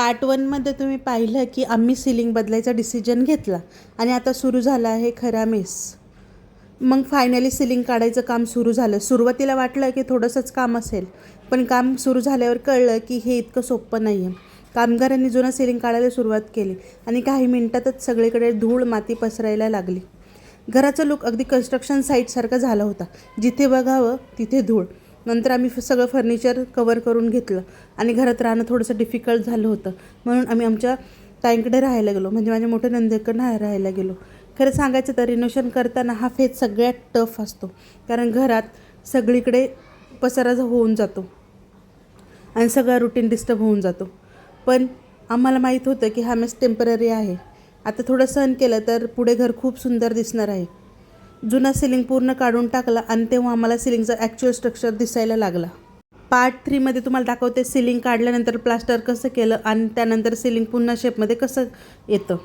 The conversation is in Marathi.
पार्ट 1मध्ये तुम्ही पाहिलं की आम्ही सिलिंग बदलायचा डिसिजन घेतला आणि आता सुरू झाला आहे खरा मेस. मग फायनली सिलिंग काढायचं काम सुरू झालं. सुरुवातीला वाटलं की थोडंसंच काम असेल, पण काम सुरू झाल्यावर कळलं की हे इतकं सोपं नाही आहे. कामगारांनी जुनं सिलिंग काढायला सुरुवात केली आणि काही मिनिटातच सगळीकडे धूळ माती पसरायला लागली. घराचा लुक अगदी कन्स्ट्रक्शन साईटसारखा झाला होता. जिथे बघावं तिथे धूळ. नंतर आम्ही सगळं फर्निचर कवर करून घेतलं आणि घरात राहणं थोडंसं डिफिकल्ट झालं होतं, म्हणून आम्ही आमच्या ताईंकडे राहायला गेलो, म्हणजे माझ्या मोठ्या नंदेकडे राहायला गेलो. खरं सांगायचं तर रिनोव्हेशन करताना हा फेज सगळ्यात टफ असतो, कारण घरात सगळीकडे पसारा होऊन जातो आणि सगळा रुटीन डिस्टर्ब होऊन जातो. पण आम्हाला माहीत होतं की हा मेस टेम्पररी आहे. आता थोडं सहन केलं तर पुढे घर खूप सुंदर दिसणार आहे. जुना सिलिंग पूर्ण काढून टाकला आणि तेव्हा आम्हाला सिलिंगचा ॲक्च्युअल स्ट्रक्चर दिसायला लागला. पार्ट 3मध्ये तुम्हाला दाखवते सिलिंग काढल्यानंतर प्लास्टर कसं केलं आणि त्यानंतर सिलिंग पुन्हा शेपमध्ये कसं येतं.